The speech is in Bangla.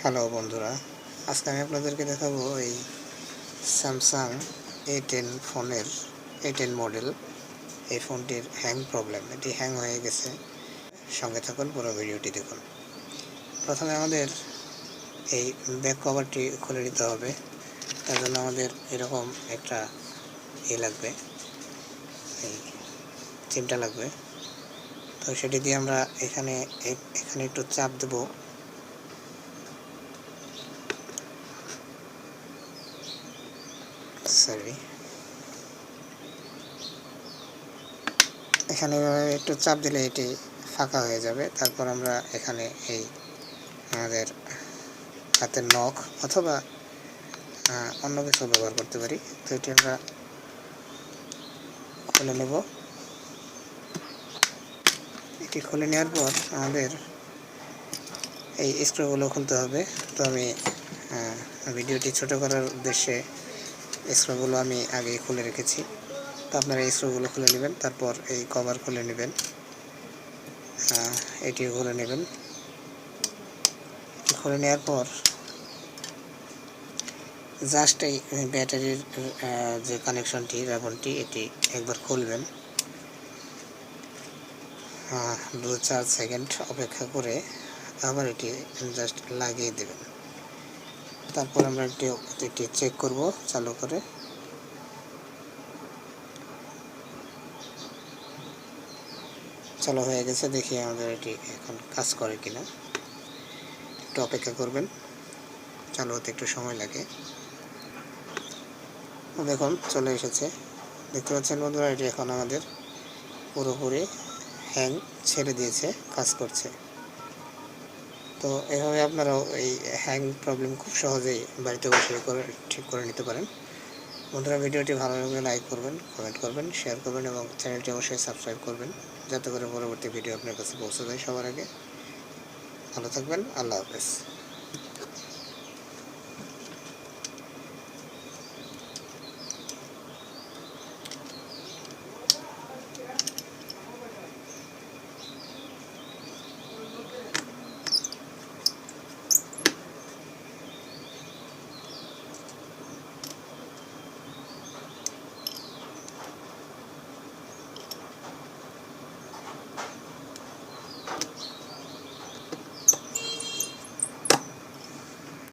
হ্যালো বন্ধুরা, আজকে আমি আপনাদেরকে দেখাবো এই স্যামসাং A10 ফোনের A10 মডেল। এই ফোনটির হ্যাং প্রবলেম, এটি হ্যাং হয়ে গেছে। সঙ্গে থাকুন, পুরো ভিডিওটি দেখুন। প্রথমে আমাদের এই ব্যাক কভারটি খুলে নিতে হবে। তার জন্য আমাদের এরকম একটা লাগবে, এই চিমটা লাগবে। তো সেটি দিয়ে আমরা এখানে একটু চাপ দেবো। এখানে একটু চাপ দিলে এটি ফাঁকা হয়ে যাবে। তারপর আমরা এখানে এই আমাদের হাতের নখ অথবা অন্য কিছু ব্যবহার করতে পারি। তো এটি আমরা খুলে নেব। এটি খুলে নেওয়ার পর আমাদের এই স্ক্রুগুলো খুলতে হবে। তো আমি ভিডিওটি ছোট করার উদ্দেশ্যে স্ক্রুগুলো আমি আগেই খুলে রেখেছি। তো আপনারা এই স্ক্রুগুলো খুলে নেবেন, তারপর এই কভার খুলে নেবেন, এটিও খুলে নেবেন। খুলে নেওয়ার পর জাস্ট এই ব্যাটারির যে কানেকশনটি রাবনটি এটি একবার খুলবেন। 2-4 সেকেন্ড অপেক্ষা করে আবার এটি জাস্ট লাগিয়ে দেবেন। তারপর আমরা এটি চেক করব চালু করে। চালু হয়ে গেছে, দেখি আমাদের এটি এখন কাজ করে কিনা। একটু অপেক্ষা করবেন, চালু হতে একটু সময় লাগে। দেখুন চলে এসেছে, দেখতে পাচ্ছেন বন্ধুরা। এটি এখন আমাদের পুরোপুরি হ্যাং ছেড়ে দিয়েছে, কাজ করছে। তো এভাবে আপনারাও এই হ্যাং প্রবলেম খুব সহজেই বাড়িতে বসে ঠিক করে নিতে পারেন। বন্ধুরা, ভিডিওটি ভালো লাগলে লাইক করবেন, কমেন্ট করবেন, শেয়ার করবেন এবং চ্যানেলটি অবশ্যই সাবস্ক্রাইব করবেন, যাতে করে পরবর্তী ভিডিও আপনার কাছে পৌঁছে যায় সবার আগে। ভালো থাকবেন, আল্লাহ হাফেজ।